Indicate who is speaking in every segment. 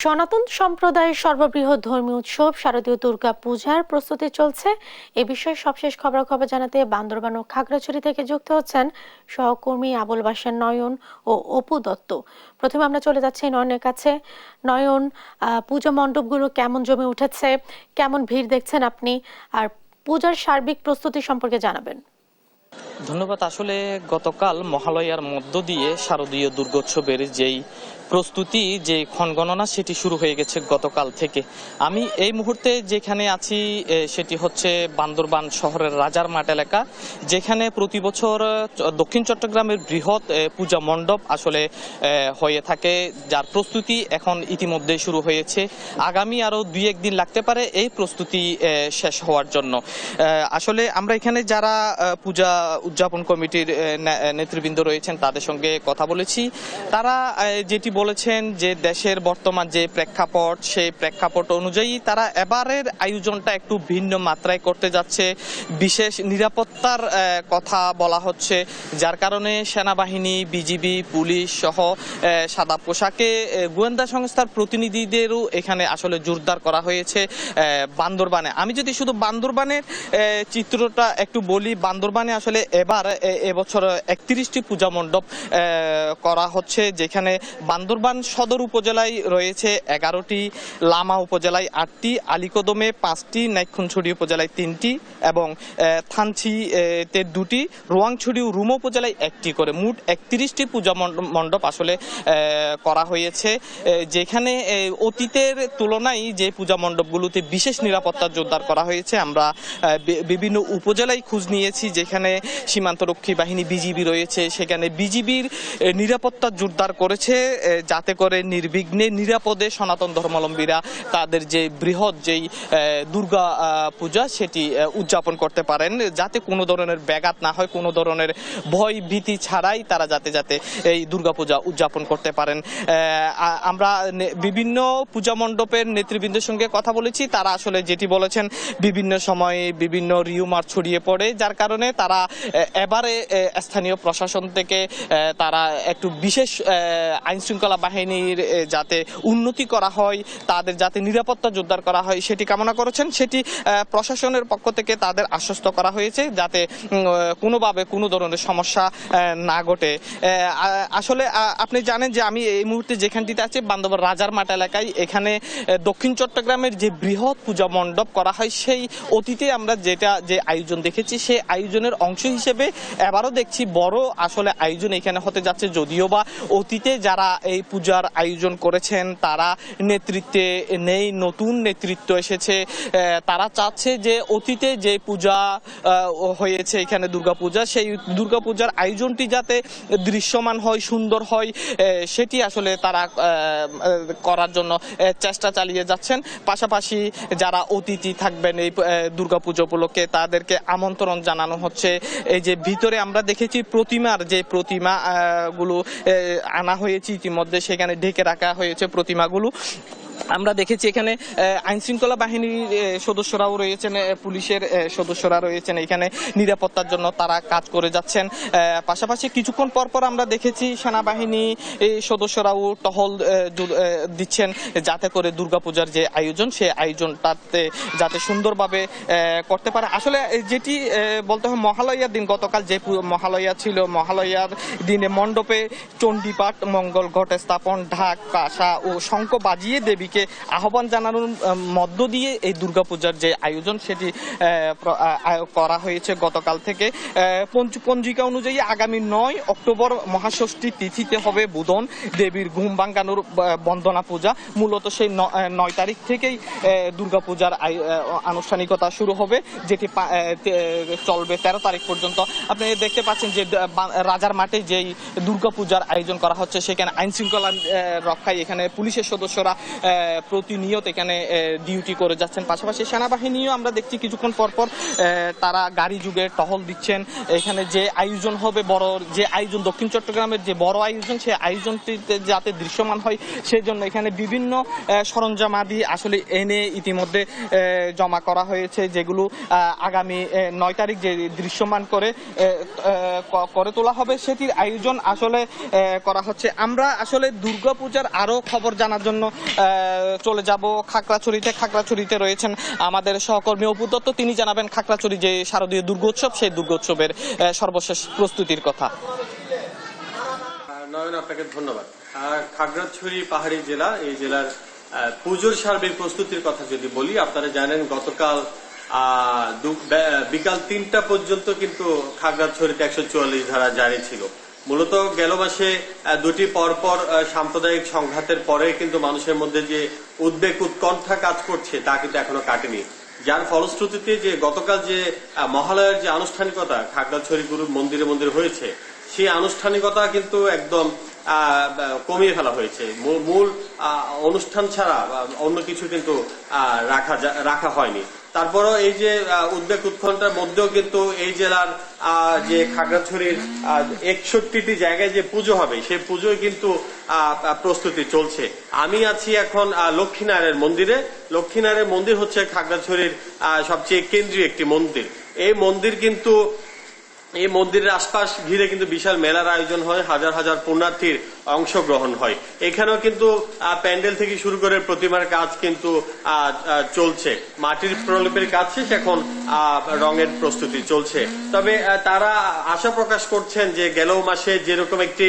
Speaker 1: সনাতন সম্প্রদায়ের সর্ববৃহৎ ধর্মীয় উৎসব শারদীয় দুর্গা পূজার প্রস্তুতি চলছে। এ বিষয়ে সবশেষ খবরাখবর জানাতে বান্দরবান ও খাগড়াছড়ি থেকে যুক্ত হচ্ছেন সহকর্মী আবুল বাশার নয়ন ও অপু দত্ত। প্রথমে আমরা চলে যাচ্ছি নয়নের কাছে। নয়ন, পূজা মণ্ডপগুলো কেমন জমে উঠেছে, কেমন ভিড় দেখছেন আপনি, আর পূজার সার্বিক প্রস্তুতি সম্পর্কে জানাবেন।
Speaker 2: ধন্যবাদ। আসলে গতকাল মহালয়ার মধ্য দিয়ে শারদীয় দুর্গোৎসবের যেই প্রস্তুতি, যে ক্ষণগণনা সেটি শুরু হয়ে গেছে গতকাল থেকে। আমি এই মুহূর্তে যেখানে আছি সেটি হচ্ছে বান্দরবান শহরের রাজার মাঠ এলাকা, যেখানে প্রতি বছর দক্ষিণ চট্টগ্রামের বৃহৎ পূজা মণ্ডপ আসলে হয়ে থাকে, যার প্রস্তুতি এখন ইতিমধ্যে শুরু হয়েছে। আগামী আরও 2-1 দিন লাগতে পারে এই প্রস্তুতি শেষ হওয়ার জন্য। আসলে আমরা এখানে যারা পূজা উদযাপন কমিটির নেতৃবৃন্দ রয়েছেন তাদের সঙ্গে কথা বলেছি। তারা যেটি বলেছেন যে দেশের বর্তমান যে প্রেক্ষাপট, সেই প্রেক্ষাপট অনুযায়ী তারা এবারের আয়োজনটা একটু ভিন্ন মাত্রায় করতে যাচ্ছে। বিশেষ নিরাপত্তার কথা বলা হচ্ছে, যার কারণে সেনাবাহিনী, বিজিবি, পুলিশ সহ সাদা পোশাকে গোয়েন্দা সংস্থার প্রতিনিধিদেরও এখানে আসলে জোরদার করা হয়েছে বান্দরবানে। আমি যদি শুধু বান্দরবানের চিত্রটা একটু বলি, বান্দরবানে আসলে এবছর 31টি পূজা মণ্ডপ করা হচ্ছে, যেখানে বান্দরবান সদর উপজেলায় রয়েছে 11টি, লামা উপজেলায় 8টি, আলীকদমে 5টি, নাইক্ষুনছড়ি উপজেলায় 3টি এবং থানচিতে 2টি, রোয়াংছড়ি ও রুমা উপজেলায় 1টি করে মোট 31টি পূজা মণ্ডপ আসলে করা হয়েছে, যেখানে অতীতের তুলনায় যে পূজা মণ্ডপগুলোতে বিশেষ নিরাপত্তা জোরদার করা হয়েছে। আমরা বিভিন্ন উপজেলায় খোঁজ নিয়েছি, যেখানে সীমান্তরক্ষী বাহিনী বিজিবি রয়েছে, সেখানে বিজিবির নিরাপত্তা জোরদার করেছে, যাতে করে নির্বিঘ্নে নিরাপদে সনাতন ধর্মাবলম্বীরা তাদের যে বৃহৎ যেই দুর্গা পূজা সেটি উদযাপন করতে পারেন, যাতে কোনো ধরনের ব্যাঘাত না হয়, কোনো ধরনের ভয় ভীতি ছাড়াই তারা যাতে এই দুর্গা পূজা উদযাপন করতে পারেন। আমরা বিভিন্ন পূজা মণ্ডপের নেতৃবৃন্দের সঙ্গে কথা বলেছি। তারা আসলে যেটি বলেছেন, বিভিন্ন সময়ে বিভিন্ন রিউমার ছড়িয়ে পড়ে, যার কারণে তারা এবারে স্থানীয় প্রশাসন থেকে তারা একটু বিশেষ আইন শৃঙ্খলা বাহিনীর যাতে উন্নতি করা হয়, তাদের যাতে নিরাপত্তা জোরদার করা হয় সেটি কামনা করেছেন। সেটি প্রশাসনের পক্ষ থেকে তাদের আশ্বস্ত করা হয়েছে, যাতে কোনোভাবে কোনো ধরনের সমস্যা না ঘটে। আসলে আপনি জানেন যে আমি এই মুহূর্তে যেখানটিতে আছি বান্দরবান রাজার মাঠ এলাকায়, এখানে দক্ষিণ চট্টগ্রামের যে বৃহৎ পূজা মণ্ডপ করা হয়, সেই অতীতে আমরা যে আয়োজন দেখেছি, সেই আয়োজনের অংশ হিসেবে এবারও দেখছি বড় আসলে আয়োজন এখানে হতে যাচ্ছে। যদিও বা অতীতে যারা এই পূজার আয়োজন করেছেন তারা নেতৃত্বে নেই, নতুন নেতৃত্ব এসেছে। তারা চাচ্ছে যে অতীতে যে পূজা হয়েছে এখানে দুর্গাপূজা, সেই দুর্গাপূজার আয়োজনটি যাতে দৃশ্যমান হয়, সুন্দর হয়, সেটি আসলে তারা করার জন্য চেষ্টা চালিয়ে যাচ্ছেন। পাশাপাশি যারা অতিথি থাকবেন এই দুর্গাপূজা উপলক্ষে তাদেরকে আমন্ত্রণ জানানো হচ্ছে। এই যে ভিতরে আমরা দেখেছি প্রতিমার যে প্রতিমাগুলো আনা হয়েছে ইতিমধ্যে, সেখানে ঢেকে রাখা হয়েছে প্রতিমাগুলো। আমরা দেখেছি এখানে আইন শৃঙ্খলা বাহিনীর সদস্যরাও রয়েছেন, পুলিশের সদস্যরা রয়েছেন, এখানে নিরাপত্তার জন্য তারা কাজ করে যাচ্ছেন। পাশাপাশি কিছুক্ষণ পর আমরা দেখেছি সেনাবাহিনী সদস্যরাও টহল দিচ্ছেন, যাতে করে দুর্গাপূজার যে আয়োজন, সেই আয়োজনটাতে যাতে সুন্দরভাবে করতে পারে। আসলে যেটি বলতে হয়, মহালয়ার দিন গতকাল যে মহালয়া ছিল, মহালয়ার দিনে মণ্ডপে চণ্ডীপাঠ, মঙ্গল ঘট স্থাপন, ঢাক, কাঁসা ও শঙ্খ বাজিয়ে দেবীকে আহ্বান জানানোর মধ্য দিয়ে এই দুর্গাপূজার যে আয়োজন সেটি করা হয়েছে গতকাল থেকে। পঞ্জিকা অনুযায়ী আগামী 9 অক্টোবর মহাষষ্ঠী তিথিতে হবে বোধন দেবীর ঘুম ভাঙানোর বন্দনা পূজা। মূলত সেই 9 তারিখ থেকেই দুর্গাপূজার আনুষ্ঠানিকতা শুরু হবে, যেটি চলবে 13 তারিখ পর্যন্ত। আপনি দেখতে পাচ্ছেন যে রাজার মাঠে যেই দুর্গাপূজার আয়োজন করা হচ্ছে, সেখানে আইন শৃঙ্খলা রক্ষায় এখানে পুলিশের সদস্যরা প্রতিনিয়ত এখানে ডিউটি করে যাচ্ছেন। পাশাপাশি সেনাবাহিনীও আমরা দেখছি কিছুক্ষণ পর পর তারা গাড়ি যুগে টহল দিচ্ছেন। এখানে যে আয়োজন হবে, বড় যে আয়োজন, দক্ষিণ চট্টগ্রামের যে বড় আয়োজন, সেই আয়োজনটিতে যাতে দৃশ্যমান হয় সেই জন্য এখানে বিভিন্ন সরঞ্জামাদি আসলে এনে ইতিমধ্যে জমা করা হয়েছে, যেগুলো আগামী 9 তারিখ যে দৃশ্যমান করে তোলা হবে সেটির আয়োজন আসলে করা হচ্ছে। আমরা আসলে দুর্গাপূজার আরো খবর জানার জন্য চলে যাব খাগড়াছড়িতে রয়েছেন আমাদের সহকর্মী অপু দত্ত। তিনি জানাবেন খাগড়াছড়ি যে শারদীয় দুর্গোৎসব, সেই দুর্গোৎসবের সর্বশেষ প্রস্তুতির কথা।
Speaker 3: নয়ন, আপনাকে ধন্যবাদ। খাগড়াছড়ি পাহাড়ি জেলা, এই জেলার পুজোর সার্বিক প্রস্তুতির কথা যদি বলি, আপনারা জানেন গতকাল বিকাল 3টা পর্যন্ত কিন্তু খাগড়াছড়িতে 144 ধারা জারি ছিল। মূলত গেল মাসে দুটি পরপর সাম্প্রদায়িক সংঘাতের পরে কিন্তু মানুষের মধ্যে যে উদ্বেগ উৎকণ্ঠা কাজ করছে তা কিন্তু এখনো কাটেনি, যার ফলশ্রুতিতে যে গতকাল যে মহালয়ার যে আনুষ্ঠানিকতা খাগড়াছড়ি গুরুর মন্দিরে হয়েছে, সেই আনুষ্ঠানিকতা কিন্তু একদম কমিয়ে ফেলা হয়েছে। মূল অনুষ্ঠান ছাড়া অন্য কিছু কিন্তু রাখা হয়নি। তারপরও এই যে উদ্বেগ উৎকণ্ঠার মধ্যেও কিন্তু এই জেলার যে খাগড়াছড়ির 61টি জায়গায় যে পুজো হবে, সেই পুজোয় কিন্তু প্রস্তুতি চলছে। আমি আছি এখন লক্ষ্মীনারায়ণ মন্দিরে। লক্ষ্মীনারায়ণ মন্দির হচ্ছে খাগড়াছড়ির সবচেয়ে কেন্দ্রীয় একটি মন্দির। এই মন্দিরের আশপাশ ঘিরে কিন্তু বিশাল মেলার আয়োজন হয়, হাজার হাজার পুণ্যার্থীর অংশগ্রহণ হয়। এখানেও কিন্তু প্যান্ডেল থেকে শুরু করে প্রতিমার কাজ কিন্তু চলছে। মাটির প্রলেপের কাজ শেষ, এখন রঙের প্রস্তুতি চলছে। তবে তারা আশা প্রকাশ করছেন যে গেল মাসে যেরকম একটি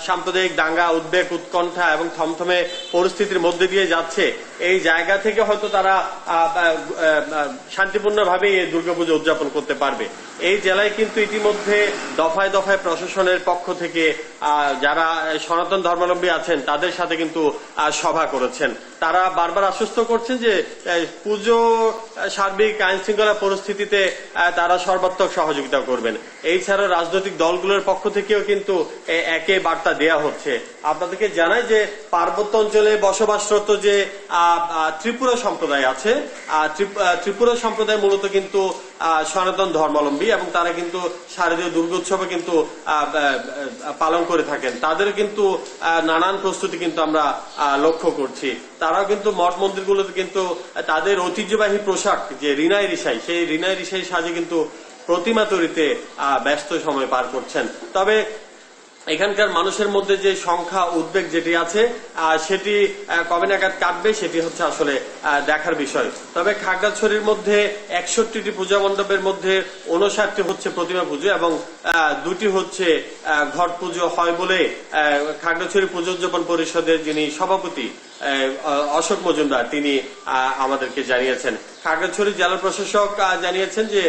Speaker 3: সাম্প্রদায়িক দাঙ্গা, উদ্বেগ উৎকণ্ঠা এবং থমথমে পরিস্থিতির মধ্যে দিয়ে যাচ্ছে, এই জায়গা থেকে হয়তো তারা শান্তিপূর্ণভাবে এই দুর্গাপুজো উদযাপন করতে পারবে। এই জেলায় কিন্তু ইতিমধ্যে দফায় দফায় প্রশাসনের পক্ষ থেকে যারা সনাতন ধর্মাবলম্বী আছেন তাদের সাথে কিন্তু সভা করেছেন। তারা বারবার আশ্বস্ত করছেন যে পুজো সার্বিক আইন শৃঙ্খলা পরিস্থিতিতে তারা সর্বাত্মক সহযোগিতা করবেন। এছাড়াও রাজনৈতিক দলগুলোর পক্ষ থেকেও কিন্তু একই বার্তা দেয়া হচ্ছে। আপনাদেরকে জানাই যে পার্বত্য অঞ্চলে বসবাসরত যে ত্রিপুরা সম্প্রদায় আছে, ত্রিপুরা সম্প্রদায় মূলত কিন্তু সনাতন ধর্মাবলম্বী এবং তারা কিন্তু শারদীয় দুর্গোৎসবে কিন্তু পালন করে থাকেন। তাদের কিন্তু নানান প্রস্তুতি কিন্তু আমরা লক্ষ্য করছি। তারাও কিন্তু মঠ মন্দিরগুলোতে কিন্তু তাদের ঐতিহ্যবাহী পোশাক যে রিনাই রিসাই, সেই রিনাই রিসাই সাজে কিন্তু প্রতিমা তৈরিতে ব্যস্ত সময় পার করছেন। তবে এখানকার মানুষের মধ্যে যে সংখ্যা উদ্বেগ যেটি আছে সেটি কবে নাগাদ কাটবে সেটি হচ্ছে আসলে দেখার বিষয়। তবে খাগড়াছড়ির মধ্যে 61টি পূজা মণ্ডপের মধ্যে 59টি হচ্ছে প্রতিমা পুজো এবং 2টি হচ্ছে ঘট পুজো হয় বলে খাগড়াছড়ি পুজো উদযাপন পরিষদের যিনি সভাপতি অশোক মজুমদার তিনি আমাদেরকে জানিয়েছেন। খাগড়াছড়ি জেলা প্রশাসক জানিয়েছেন যে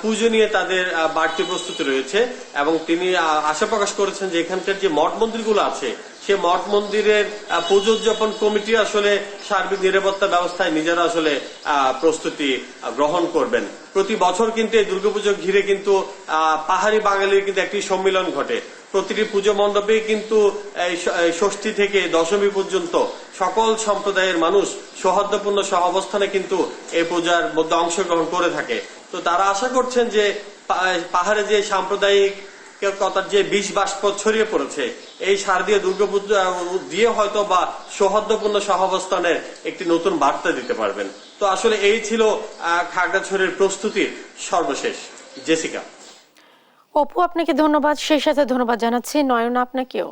Speaker 3: পুজো নিয়ে তাদের বাড়তি প্রস্তুতি রয়েছে এবং তিনি আশা প্রকাশ করেছেন যে এখানকার যে মঠ মন্দিরগুলো আছে সে মঠ মন্দিরের পুজো উদযাপন কমিটি আসলে সার্বিক নিরাপত্তা ব্যবস্থায় নিজেরা আসলে প্রস্তুতি গ্রহণ করবেন। প্রতি বছর কিন্তু এই দুর্গাপুজো ঘিরে কিন্তু পাহাড়ি বাঙালির কিন্তু একটি সম্মিলন ঘটে। প্রতিটি পুজো মণ্ডপে কিন্তু ষষ্ঠী থেকে দশমী পর্যন্ত সকল সম্প্রদায়ের মানুষ সৌহার্দ্যপূর্ণ সহাবস্থানে কিন্তু এই পূজার মধ্যে অংশগ্রহণ করে থাকে। তো তারা আশা করছেন যে পাহাড়ে যে সাম্প্রদায়িক কথার যে বিষ বাষ্প ছড়িয়ে পড়েছে, এই শারদীয় দুর্গাপুজো দিয়ে হয়তো বা সৌহার্দ্যপূর্ণ সহাবস্থানের একটি নতুন বার্তা দিতে পারবেন। তো আসলে এই ছিল খাগড়াছড়ির প্রস্তুতির সর্বশেষ। জেসিকা।
Speaker 1: অপু, আপনাকে ধন্যবাদ। সেই সাথে ধন্যবাদ জানাচ্ছি নয়না আপনাকেও।